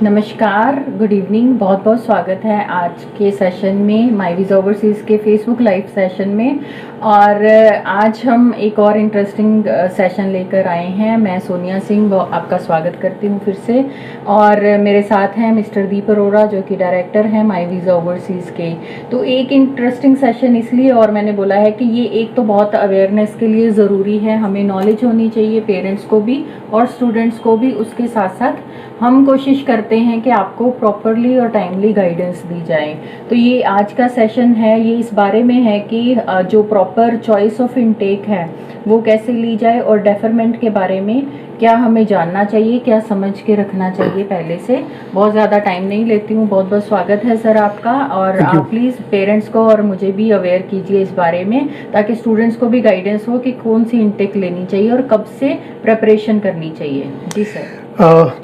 नमस्कार, good evening. बहुत बहुत स्वागत है आज के सेशन में, माई वीज़ा ओवरसीज़ के फेसबुक लाइव सेशन में। और आज हम एक और इंटरेस्टिंग सेशन लेकर आए हैं। मैं सोनिया सिंह आपका स्वागत करती हूँ फिर से। और मेरे साथ हैं मिस्टर दीप अरोड़ा जो कि डायरेक्टर हैं माई वीज़ा ओवरसीज़ के। तो एक इंटरेस्टिंग सेशन इसलिए, और मैंने बोला है कि ये एक तो बहुत अवेयरनेस के लिए ज़रूरी है, हमें नॉलेज होनी चाहिए पेरेंट्स को भी और स्टूडेंट्स को भी। उसके साथ साथ हम कोशिश करते हैं कि आपको प्रॉपरली और टाइमली गाइडेंस दी जाए। तो ये आज का सेशन है, ये इस बारे में है कि जो प्रॉपर चॉइस ऑफ इनटेक है वो कैसे ली जाए, और डेफरमेंट के बारे में क्या हमें जानना चाहिए, क्या समझ के रखना चाहिए पहले से। बहुत ज़्यादा टाइम नहीं लेती हूँ। बहुत बहुत स्वागत है सर आपका। और आप प्लीज़ पेरेंट्स को और मुझे भी अवेयर कीजिए इस बारे में, ताकि स्टूडेंट्स को भी गाइडेंस हो कि कौन सी इनटेक लेनी चाहिए और कब से प्रिपरेशन करनी चाहिए। जी sir.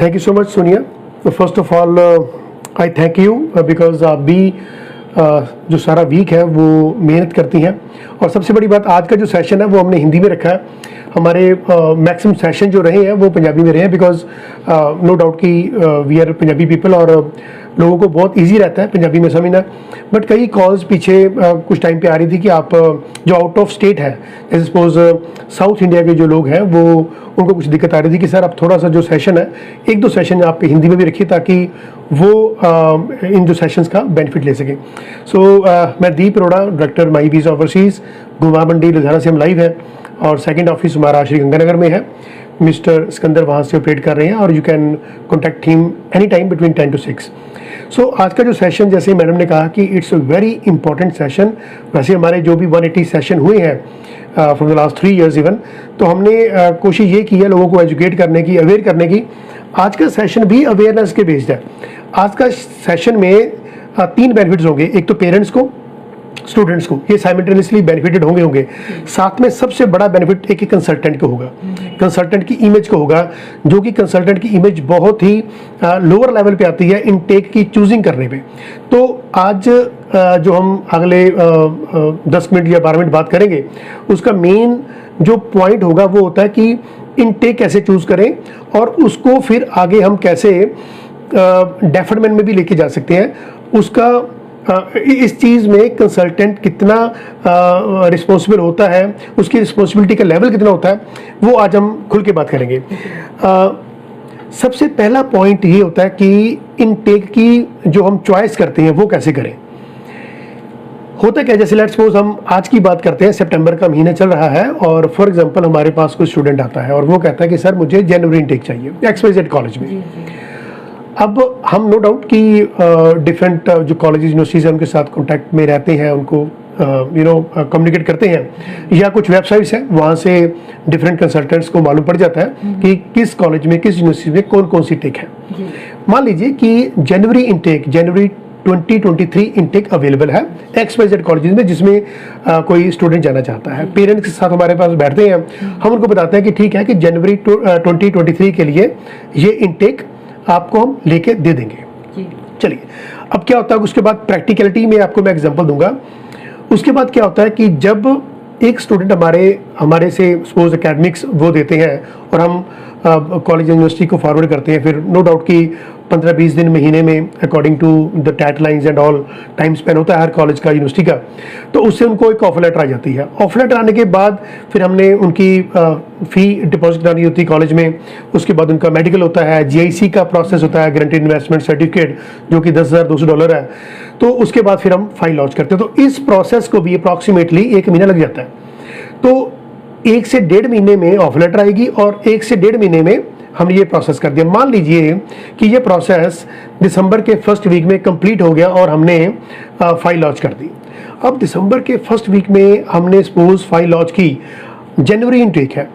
Thank you so much Sonia. First of all I thank you because आप भी जो सारा वीक है वो मेहनत करती हैं। और सबसे बड़ी बात, आज का जो सेशन है वो हमने हिंदी में रखा है। हमारे मैक्सिमम सेशन जो रहे हैं वो पंजाबी में रहे हैं, बिकॉज नो डाउट कि वी आर पंजाबी पीपल और लोगों को बहुत इजी रहता है पंजाबी में समझना। बट कई कॉल्स पीछे कुछ टाइम पे आ रही थी कि आप जो आउट ऑफ स्टेट है, जैसे सपोज साउथ इंडिया के जो लोग हैं वो उनको कुछ दिक्कत आ रही थी कि सर आप थोड़ा सा जो सेशन है, एक दो सेशन आप हिंदी में भी रखिए ताकि वो इन जो सेशंस का बेनिफिट ले सकें। सो मैं Deep Arora, director my visa overseas, गुमा मंडी लुधियाना से हम लाइव है। और सेकंड ऑफिस हमारा श्री गंगानगर में है। मिस्टर सिकंदर वहाँ से ऑपरेट कर रहे हैं और you can contact him any time between 10 to 6। सो आज का जो सेशन, जैसे मैडम ने कहा कि it's a very important session. वैसे हमारे जो भी 180 सेशन हुए हैं from the last 3 years even, तो हमने कोशिश ये की है लोगों को एजुकेट करने की, अवेयर करने की। आज का सेशन भी अवेयरनेस के बेस्ड है। आज का सेशन में 3 बेनिफिट्स होंगे। एक तो पेरेंट्स को, स्टूडेंट्स को, ये साइमल्टेनियसली बेनिफिटेड होंगे। साथ में सबसे बड़ा बेनिफिट एक कंसल्टेंट को होगा, कंसल्टेंट की इमेज को होगा, जो कि कंसल्टेंट की इमेज बहुत ही लोअर लेवल पे आती है इनटेक की चूजिंग करने पे। तो आज जो हम अगले 10 मिनट या 12 मिनट बात करेंगे, उसका मेन जो पॉइंट होगा वो होता है कि इनटेक कैसे चूज करें और उसको फिर आगे हम कैसे डेफरमेंट में भी लेके जा सकते हैं। उसका इस चीज़ में कंसल्टेंट कितना रिस्पॉन्सिबल होता है, उसकी रिस्पॉन्सिबिलिटी का लेवल कितना होता है, वो आज हम खुल के बात करेंगे। सबसे पहला पॉइंट ये होता है कि इनटेक की जो हम चॉइस करते हैं वो कैसे करें। होता क्या, जैसे लेट्स सपोज हम आज की बात करते हैं, सितंबर का महीना चल रहा है और फॉर एग्जांपल हमारे पास कोई स्टूडेंट आता है और वो कहता है कि सर मुझे जनवरी इनटेक चाहिए XYZ कॉलेज में। अब हम नो डाउट कि डिफरेंट जो कॉलेज यूनिवर्सिटीज़ हैं उनके साथ कांटेक्ट में रहते हैं, उनको कम्युनिकेट करते हैं, या कुछ वेबसाइट्स हैं वहाँ से डिफरेंट कंसल्टेंट्स को मालूम पड़ जाता है कि किस कॉलेज में, किस यूनिवर्सिटी में कौन कौन सी टेक है। मान लीजिए कि जनवरी 2023 इनटेक अवेलेबल है XYZ कॉलेज में, जिसमें कोई स्टूडेंट जाना चाहता है। पेरेंट्स के साथ हमारे पास बैठते हैं, हम उनको बताते हैं कि ठीक है कि जनवरी 2023 के लिए ये इनटेक आपको हम लेके दे देंगे। चलिए, अब क्या होता है उसके बाद प्रैक्टिकलिटी में आपको मैं एग्जांपल दूंगा। उसके बाद क्या होता है कि जब एक स्टूडेंट हमारे से सपोज एकेडमिक्स वो देते हैं और हम कॉलेज यूनिवर्सिटी को फॉरवर्ड करते हैं, फिर नो डाउट कि 15-20 दिन महीने में according to the TAT lines and all time span होता है हर कॉलेज का, यूनिवर्सिटी का। तो उससे उनको एक ऑफर लेटर आ जाती है। ऑफर लेटर आने के बाद फिर हमने उनकी फ़ी डिपॉजिट करानी होती है कॉलेज में। उसके बाद उनका मेडिकल होता है, GIC का प्रोसेस होता है, गारंटीड इन्वेस्टमेंट सर्टिफिकेट, जो कि $10,200 है। तो उसके बाद फिर हम फाइल लॉन्च करते हैं। तो इस प्रोसेस को भी अप्रॉक्सीमेटली 1 महीना लग जाता है। तो 1 से 1.5 महीने में ऑफर लेटर आएगी और 1 से 1.5 महीने में हमने ये प्रोसेस कर दिया। मान लीजिए कि ये प्रोसेस दिसंबर के फर्स्ट वीक में कंप्लीट हो गया और हमने फाइल लॉन्च कर दी। अब दिसंबर के फर्स्ट वीक में हमने सपोज फाइल लॉन्च की, जनवरी इनटेक है।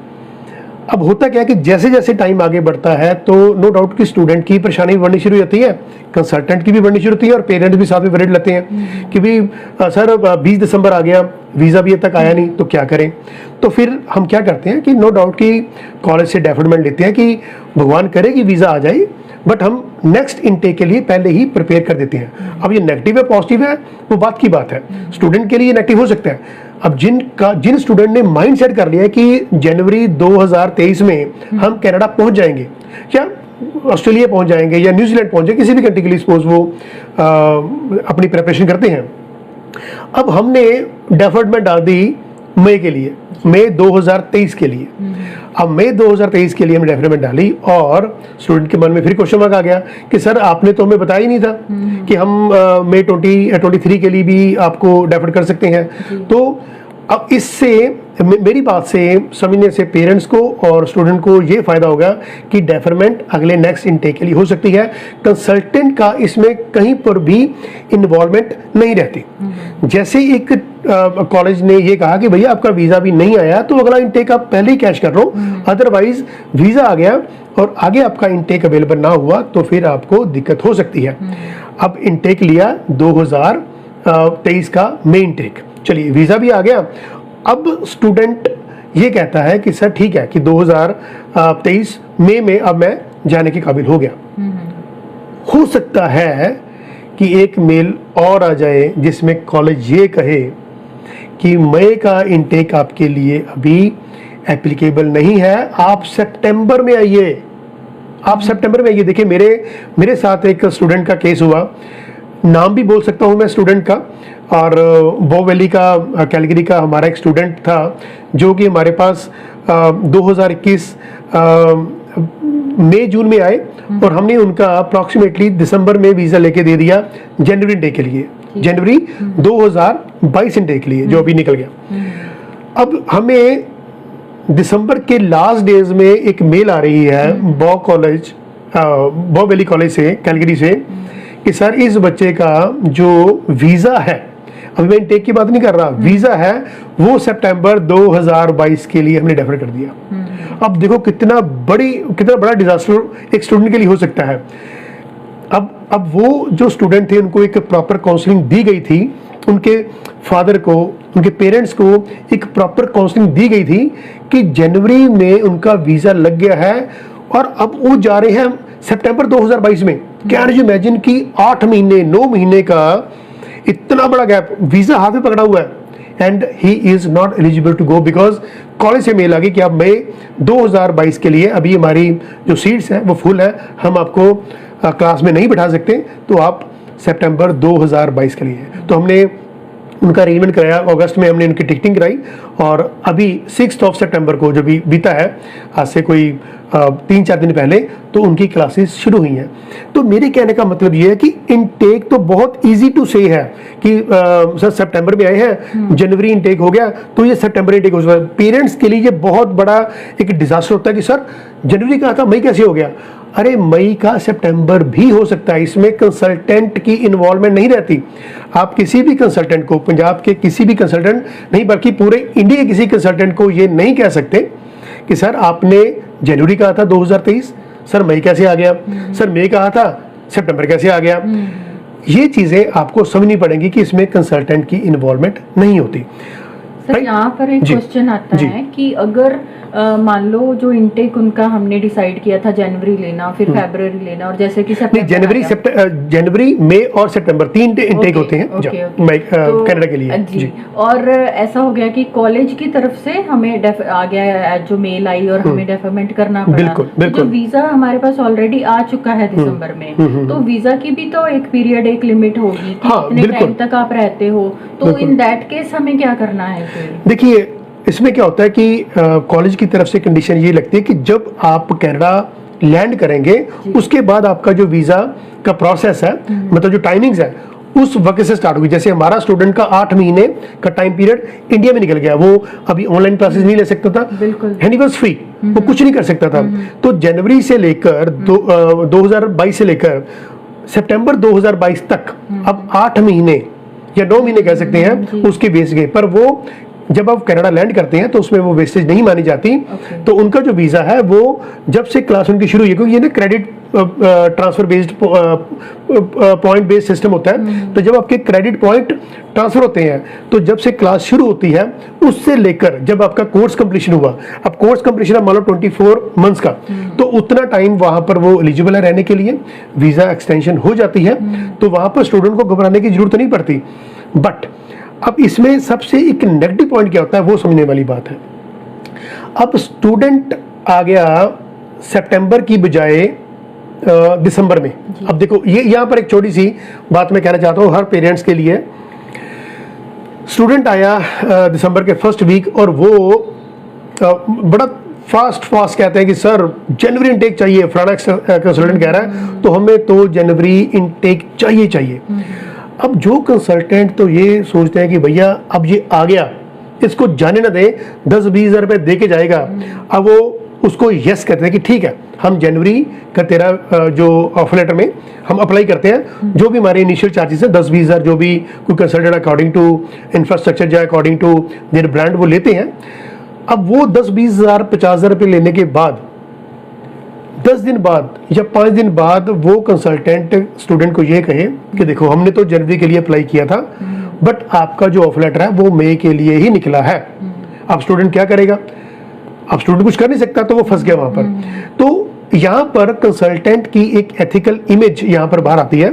अब होता क्या है कि जैसे जैसे टाइम आगे बढ़ता है तो नो डाउट कि स्टूडेंट की परेशानी बढ़नी शुरू हो जाती है, कंसल्टेंट की भी बढ़नी शुरू होती है और पेरेंट्स भी साथ में वरीड लेते हैं कि भाई सर 20 दिसंबर आ गया, वीज़ा भी अब तक आया नहीं, तो क्या करें। तो फिर हम क्या करते हैं कि नो डाउट कि कॉलेज से डेफरमेंट लेते हैं कि भगवान करे कि वीज़ा आ जाए, बट हम नेक्स्ट इनटेक के लिए पहले ही प्रिपेयर कर देते हैं। अब ये नेगेटिव है पॉजिटिव है वो बात की बात है, स्टूडेंट के लिए नेगेटिव हो सकता है। अब जिन स्टूडेंट ने माइंड सेट कर लिया है कि जनवरी 2023 में हम कनाडा पहुंच जाएंगे, क्या ऑस्ट्रेलिया पहुंच जाएंगे या न्यूजीलैंड पहुंच जाएंगे, किसी भी कंट्री के लिए सपोज वो अपनी प्रिपरेशन करते हैं। अब हमने डेफर्ड में डाल दी मई के लिए, मई 2023 के लिए। अब मई 2023 के लिए हमने डेफरेमेंट डाली और स्टूडेंट के मन में फिर क्वेश्चन मार्क आ गया कि सर आपने तो हमें बताया ही नहीं था कि हम मई 2023 के लिए भी आपको डेफर कर सकते हैं। तो अब इससे मेरी बात से समझने से पेरेंट्स को और स्टूडेंट को ये फायदा होगा कि डेफरमेंट अगले नेक्स्ट इनटेक के लिए हो सकती है। कंसल्टेंट का इसमें कहीं पर भी इन्वॉल्वमेंट नहीं रहती। जैसे एक कॉलेज ने ये कहा कि भैया आपका वीजा भी नहीं आया तो अगला इनटेक आप पहले ही कैश कर लो, अदरवाइज वीजा आ गया और आगे आपका इनटेक अवेलेबल ना हुआ तो फिर आपको दिक्कत हो सकती है। अब इनटेक लिया 2023 का मेन इनटेक, चलिए वीजा भी आ गया। अब स्टूडेंट ये कहता है कि सर ठीक है कि 2023 मई में अब मैं जाने के काबिल हो गया। हो सकता है कि एक मेल और आ जाए जिसमें कॉलेज ये कहे कि मई का इनटेक आपके लिए अभी एप्लीकेबल नहीं है, आप सितंबर में आइए, आप सितंबर में आइए। देखिए मेरे साथ एक स्टूडेंट का केस हुआ, नाम भी बोल सकता हूँ मैं स्टूडेंट का, और बो वैली का कैलगरी का हमारा एक स्टूडेंट था जो कि हमारे पास 2021 मई जून में आए और हमने उनका अप्रॉक्सीमेटली दिसंबर में वीज़ा लेके दे दिया जनवरी इनटेक के लिए, जनवरी 2022 इनटेक के लिए जो अभी निकल गया। अब हमें दिसंबर के लास्ट डेज में एक मेल आ रही है बो वैली कॉलेज से, कैलगरी से, कि सर इस बच्चे का जो वीज़ा है, अभी मैं इनटेक की बात नहीं कर रहा, वीज़ा है वो सितंबर 2022 के लिए हमने डेफर कर दिया। अब देखो कितना बड़ा डिजास्टर एक स्टूडेंट के लिए हो सकता है। अब वो जो स्टूडेंट थे उनको एक प्रॉपर काउंसलिंग दी गई थी, उनके फादर को, उनके पेरेंट्स को एक प्रॉपर काउंसलिंग दी गई थी कि जनवरी में उनका वीज़ा लग गया है और अब वो जा रहे हैं सितंबर 2022 में। कैन यू इमेजिन कि 8 महीने 9 महीने का इतना बड़ा गैप, वीज़ा हाथ में पकड़ा हुआ है and he is not eligible to go because college से मेल आ गई कि अब मई 2022 के लिए अभी हमारी जो सीट्स हैं वो फुल है, हम आपको क्लास में नहीं बैठा सकते, तो आप सितंबर 2022 के लिए। तो हमने उनका अरेंजमेंट कराया, अगस्त में हमने उनकी टिकटिंग कराई और अभी 6 सितंबर को जो भी बीता है, आज से कोई 3-4 दिन पहले, तो उनकी क्लासेस शुरू हुई हैं। तो मेरे कहने का मतलब ये है कि इनटेक तो बहुत इजी टू से है कि सर सितंबर में आए हैं, जनवरी इनटेक हो गया तो ये सितंबर इनटेक हो जाएगा। पेरेंट्स के लिए ये बहुत बड़ा एक डिजास्टर होता है कि सर जनवरी का था, मई कैसे हो गया? अरे मई का सितंबर भी हो सकता है, इसमें कंसल्टेंट की इन्वॉल्वमेंट नहीं रहती। आप किसी भी कंसल्टेंट को, पंजाब के किसी भी कंसल्टेंट नहीं बल्कि पूरे इंडिया के किसी कंसल्टेंट को ये नहीं कह सकते कि सर आपने जनवरी कहा था 2023, सर मई कैसे आ गया, सर मई कहा था सितंबर कैसे आ गया। ये चीजें आपको समझनी पड़ेंगी कि इसमें कंसल्टेंट की इन्वॉल्वमेंट नहीं होती। सर यहाँ पर एक क्वेश्चन आता है कि अगर मान लो जो इनटेक उनका हमने डिसाइड किया था जनवरी लेना, फिर फरवरी लेना, और जैसे कि जनवरी मई और सितंबर 3 इनटेक होते हैं कनाडा के लिए जी। और ऐसा हो गया कि कॉलेज की तरफ से हमें आ गया जो मेल आई और हमें डेफरमेंट करना पड़ा। बिल्कुल, बिल्कुल। जो वीजा हमारे पास ऑलरेडी आ चुका है दिसंबर में, तो वीजा की भी तो एक पीरियड, एक लिमिट होगी कि कितने टाइम तक आप रहते हो, तो इन दैट केस हमें क्या करना है? देखिए इसमें क्या होता है कि कॉलेज की तरफ से कंडीशन ये लगती है कि जब आप कनाडा लैंड करेंगे उसके बाद आपका जो वीज़ा का प्रोसेस है, मतलब जो टाइमिंग्स है उस वक्त से स्टार्ट होगी। जैसे हमारा स्टूडेंट का 8 महीने का टाइम पीरियड इंडिया में निकल गया, वो अभी ऑनलाइन क्लासेस नहीं ले सकता था, एंड ही वाज फ्री, वो कुछ नहीं कर सकता था। तो जनवरी से लेकर 2022 से लेकर सितंबर 2022 तक अब 8 महीने या 9 महीने कह सकते हैं उसके बेस गए, पर वो जब आप कनाडा लैंड करते हैं तो उसमें वो वेस्टेज नहीं मानी जाती। तो उनका जो वीज़ा है वो जब से क्लास उनकी शुरू हुई, क्योंकि ये ना credit transfer based point based system होता है, तो जब आपके क्रेडिट पॉइंट ट्रांसफर होते हैं तो जब से क्लास शुरू होती है उससे लेकर जब आपका कोर्स कंप्लीशन हुआ, अब कोर्स कंप्लीशन है मान लो 24 मंथ्स का, तो उतना टाइम वहां पर वो एलिजिबल है रहने के लिए, वीज़ा एक्सटेंशन हो जाती है, तो वहां पर स्टूडेंट को घबराने की जरूरत नहीं पड़ती। बट अब इसमें सबसे एक नेगेटिव पॉइंट क्या होता है वो समझने वाली बात है। अब स्टूडेंट आ गया सितंबर की बजाय दिसंबर में। अब देखो ये यहाँ पर एक छोटी सी बात मैं कहना चाहता हूँ हर पेरेंट्स के लिए। स्टूडेंट आया दिसंबर के फर्स्ट वीक और वो बड़ा फास्ट कहते हैं कि सर जनवरी इनटेक चाहिए, फलाना कंसल्टेंट कह रहा है तो हमें तो जनवरी इनटेक चाहिए। अब जो कंसल्टेंट तो ये सोचते हैं कि भैया अब ये आ गया, इसको जाने ना दे, 10-20 हज़ार रुपये दे के जाएगा। अब वो उसको यस कहते हैं कि ठीक है हम जनवरी का तेरा जो ऑफर लेटर में हम अप्लाई करते हैं, जो भी हमारे इनिशियल चार्जेस हैं 10-20 हज़ार, जो भी कोई कंसल्टेंट अकॉर्डिंग टू इंफ्रास्ट्रक्चर या अकॉर्डिंग टू देयर ब्रांड वो लेते हैं। अब वो 10-20 हज़ार 50 हज़ार रुपये लेने के बाद 10 दिन बाद या 5 दिन बाद वो कंसल्टेंट स्टूडेंट को ये कहे कि देखो हमने तो जनवरी के लिए अप्लाई किया था बट आपका जो ऑफर लेटर है वो मई के लिए ही निकला है। अब स्टूडेंट क्या करेगा? अब स्टूडेंट कुछ कर नहीं सकता, तो वो फंस गया वहां पर। तो यहाँ पर कंसल्टेंट की एक एथिकल इमेज यहाँ पर बाहर आती है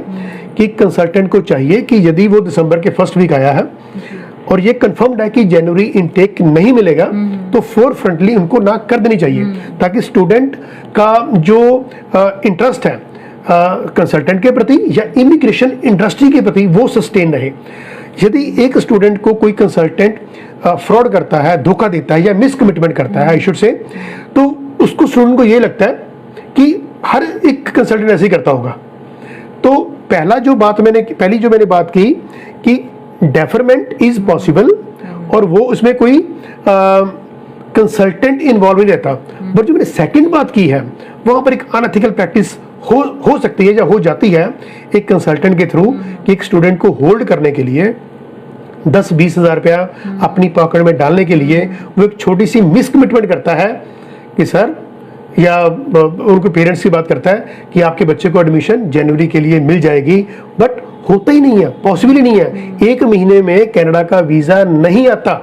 कि कंसल्टेंट को चाहिए कि यदि वो दिसंबर के फर्स्ट वीक आया है और ये कंफर्म्ड है कि जनवरी इनटेक नहीं मिलेगा तो फोरफ्रंटली उनको ना कर देनी चाहिए, ताकि स्टूडेंट का जो इंटरेस्ट है कंसल्टेंट के प्रति या इमिग्रेशन इंडस्ट्री के प्रति वो सस्टेन रहे। यदि एक स्टूडेंट को कोई कंसल्टेंट फ्रॉड करता है, धोखा देता है या मिसकमिटमेंट करता है आई शुड से, तो उसको स्टूडेंट को ये लगता है कि हर एक कंसल्टेंट ऐसे ही करता होगा। तो पहली जो मैंने बात की कि डेफरमेंट इज पॉसिबल और वो उसमें कोई कंसल्टेंट इन्वॉल्व नहीं रहता। बट जो मैंने सेकंड बात की है वहां पर एक अनएथिकल प्रैक्टिस हो सकती है या हो जाती है एक कंसल्टेंट के थ्रू कि एक स्टूडेंट को होल्ड करने के लिए 10-20 हज़ार रुपया अपनी पॉकेट में डालने के लिए वो एक छोटी सी मिसकमिटमेंट करता है कि सर, या उनके पेरेंट्स की बात करता है कि आपके बच्चे को एडमिशन जनवरी के लिए मिल जाएगी, बट होता ही नहीं है, पॉसिबल ही नहीं है। 1 महीने में कनाडा का वीजा नहीं आता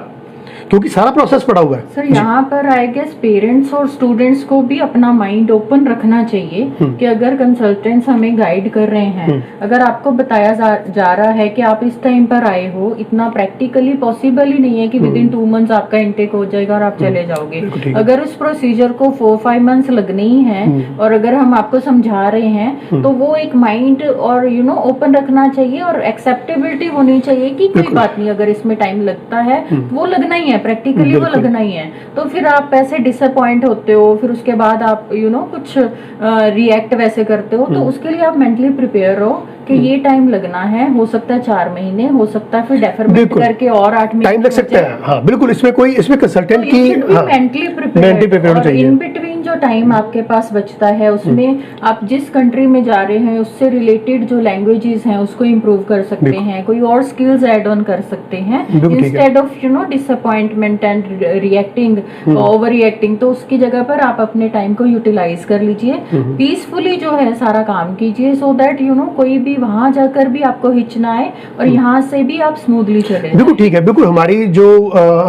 क्योंकि सारा प्रोसेस पड़ा हुआ है। सर यहाँ पर आई गेस पेरेंट्स और स्टूडेंट्स को भी अपना माइंड ओपन रखना चाहिए कि अगर कंसल्टेंट्स हमें गाइड कर रहे हैं, अगर आपको बताया जा रहा है कि आप इस टाइम पर आए हो, इतना प्रैक्टिकली पॉसिबल ही नहीं है कि विद इन 2 मंथ्स आपका इंटेक हो जाएगा और आप चले जाओगे। अगर उस प्रोसीजर को 4-5 मंथ्स लगने ही है और अगर हम आपको समझा रहे हैं तो वो एक माइंड और ओपन रखना चाहिए और एक्सेप्टेबिलिटी होनी चाहिए कि कोई बात नहीं, अगर इसमें टाइम लगता है वो लगना ही है, प्रैक्टिकली वो लगना ही है। तो फिर आप ऐसे डिसअपॉइंट होते हो, फिर उसके बाद आप कुछ रिएक्ट वैसे करते हो, तो उसके लिए आप मेंटली प्रिपेयर रहो कि ये टाइम लगना है, हो सकता है 4 महीने, हो सकता है फिर डेफरमेंट करके और 8 महीने टाइम लग सकता है। हाँ बिल्कुल, इसमें कंसल्टेंट की मेंटली प्रिपेयर चाहिए। इन बिटवीन जो टाइम आपके पास बचता है उसमें आप जिस कंट्री में जा रहे हैं उससे रिलेटेड जो लैंग्वेजेस हैं उसको इम्प्रूव कर सकते हैं, कोई और स्किल्स ऐड ऑन कर सकते हैं instead of disappointment and reacting, over reacting. तो उसकी जगह पर आप अपने टाइम को यूटिलाइज कर लीजिए, पीसफुली जो है सारा काम कीजिए, सो दैट कोई भी वहां जाकर भी आपको हिच ना आए और यहाँ से भी आप स्मूथली चले। बिल्कुल ठीक है, बिल्कुल। हमारी जो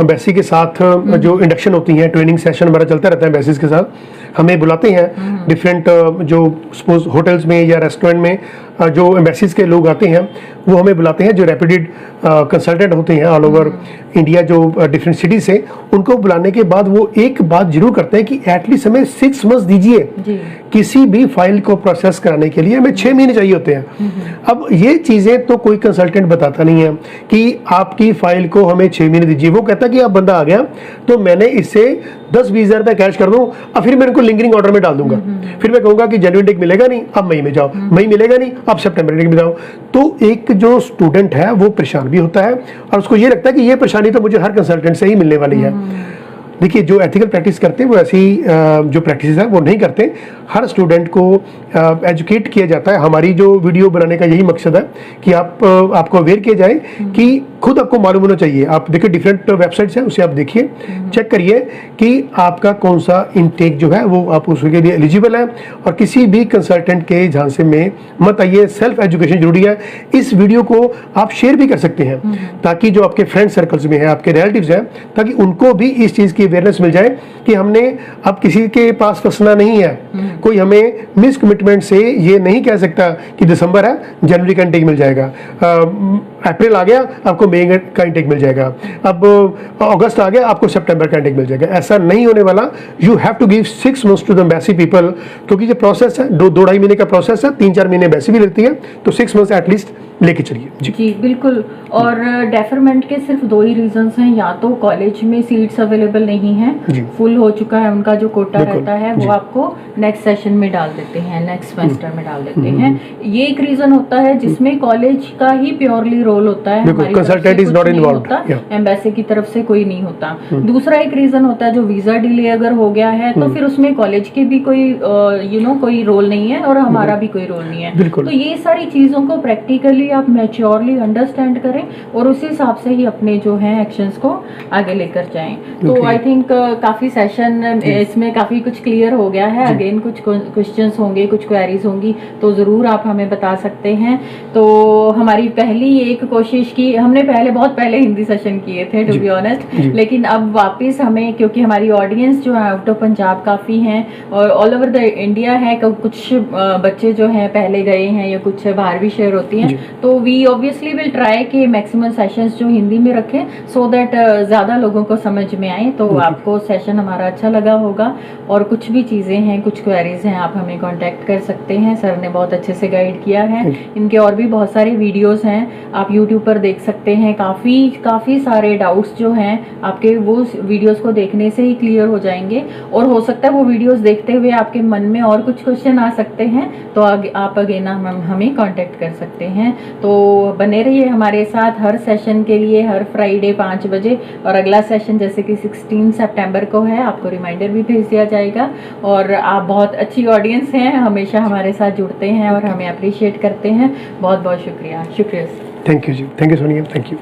एम्बेसी के साथ जो इंडक्शन होती है, ट्रेनिंग सेशन हमारा चलता रहता है एम्बेसीज के साथ, हमें बुलाते हैं डिफरेंट जो सपोज होटल्स में या रेस्टोरेंट में जो एम्बेसीज के लोग आते हैं वो हमें बुलाते हैं, जो रेपुटेड कंसल्टेंट होते हैं ऑल ओवर इंडिया, जो डिफरेंट सिटी से, उनको बुलाने के बाद वो एक बात जरूर करते हैं कि एटलीस्ट हमें 6 मंथ्स दीजिए किसी भी फाइल को प्रोसेस कराने के लिए, हमें 6 महीने चाहिए होते हैं। अब ये चीजें तो कोई कंसल्टेंट बताता नहीं है कि आपकी फाइल को हमें 6 महीने दीजिए। वो कहता है कि आप बंदा आ गया तो मैंने इससे 10-20 हज़ार रुपये कैश कर दूं, अब फिर मैं इनको लिंकरिंग ऑर्डर में डाल दूंगा, फिर मैं कहूंगा कि जनवरी टेक मिलेगा नहीं, अब मई में जाओ, मई मिलेगा नहीं, अब सितंबर टेक में जाओ। तो एक जो स्टूडेंट है वो परेशान भी होता है और उसको ये लगता है कि ये परेशानी तो मुझे हर कंसल्टेंट से ही मिलने वाली है। देखिए, जो एथिकल प्रैक्टिस करते हैं वो ऐसी जो प्रैक्टिस है वो नहीं करते। हर स्टूडेंट को एजुकेट किया जाता है। हमारी जो वीडियो बनाने का यही मकसद है कि आपको अवेयर किया जाए कि खुद आपको मालूम होना चाहिए। आप देखिए, डिफरेंट वेबसाइट्स हैं, उसे आप देखिए, चेक करिए कि आपका कौन सा इनटेक जो है वो आप उसके लिए एलिजिबल है, और किसी भी कंसल्टेंट के झांसे में मत आइए। सेल्फ एजुकेशन जरूरी है। इस वीडियो को आप शेयर भी कर सकते हैं ताकि जो आपके फ्रेंड सर्कल्स में है, आपके रिलेटिव्स हैं, ताकि उनको भी इस चीज़ की अवेयरनेस मिल जाए कि हमने अब किसी के पास फंसना नहीं है। कोई हमें मिस कमिटमेंट से ये नहीं कह सकता कि दिसंबर है जनवरी का इनटेक मिल जाएगा। अप्रैल आ गया आपको मई का इंटेक मिल जाएगा, अब अगस्त आ गया आपको सितंबर का इंटेक मिल जाएगा, ऐसा नहीं होने वाला। You have to give 6 months to the embassy people, क्योंकि जो प्रोसेस है 2-2.5 महीने का प्रोसेस है, 3-4 महीने एम्बेसी भी लेती है, तो 6 months एटलीस्ट लेके चलिए। जी बिल्कुल। और डेफरमेंट के सिर्फ 2 ही रीजंस हैं, या तो कॉलेज में सीट्स अवेलेबल नहीं है, फुल हो चुका है उनका जो कोटा रहता है, वो आपको नेक्स्ट सेशन में डाल देते हैं, नेक्स्ट सेमेस्टर में डाल देते हैं। ये एक रीजन होता है जिसमें कॉलेज का ही प्योरली रोल होता है, consultant is not involved, embassy की तरफ से कोई नहीं होता। दूसरा एक रीजन होता है जो वीजा डिले अगर हो गया है तो फिर उसमें कॉलेज के भी कोई कोई रोल नहीं है और हमारा भी कोई रोल नहीं है। तो ये सारी चीजों को प्रैक्टिकली आप मैच्योरली अंडरस्टैंड करें और उसी हिसाब से ही अपने जो है एक्शंस को आगे लेकर जाएं। तो आई थिंक काफी सेशन इसमें काफी कुछ क्लियर हो गया है। अगेन कुछ क्वेश्चंस होंगे, कुछ क्वेरीज होंगी तो जरूर आप हमें बता सकते हैं। तो हमारी पहली एक कोशिश की हमने बहुत पहले हिंदी सेशन किए थे टू बी ऑनेस्ट, लेकिन अब वापस हमें, क्योंकि हमारी ऑडियंस जो है आउट ऑफ पंजाब काफी हैं और ऑल ओवर द इंडिया है, कुछ बच्चे जो हैं पहले गए हैं या कुछ बाहर भी शेयर होती हैं, तो वी ऑब्वियसली विल ट्राई कि मैक्सिमम सेशंस जो हिंदी में रखें सो दैट ज़्यादा लोगों को समझ में आए। तो आपको सेशन हमारा अच्छा लगा होगा और कुछ भी चीज़ें हैं, कुछ क्वेरीज हैं, आप हमें कांटेक्ट कर सकते हैं। सर ने बहुत अच्छे से गाइड किया है। इनके और भी बहुत सारे वीडियोस हैं, आप यूट्यूब पर देख सकते हैं। काफ़ी सारे डाउट्स जो हैं आपके वो वीडियोस को देखने से ही क्लियर हो जाएंगे और हो सकता है वो वीडियोस देखते हुए आपके मन में और कुछ क्वेश्चन आ सकते हैं, तो आप अगेन हमें कांटेक्ट कर सकते हैं। तो बने रहिए हमारे साथ हर सेशन के लिए, हर फ्राइडे 5 बजे। और अगला सेशन जैसे कि 16 सितंबर को है, आपको रिमाइंडर भी भेज दिया जाएगा। और आप बहुत अच्छी ऑडियंस हैं, हमेशा हमारे साथ जुड़ते हैं और हमें अप्रिशिएट करते हैं। बहुत बहुत शुक्रिया। Thank you ji, thank you Sonia, thank you.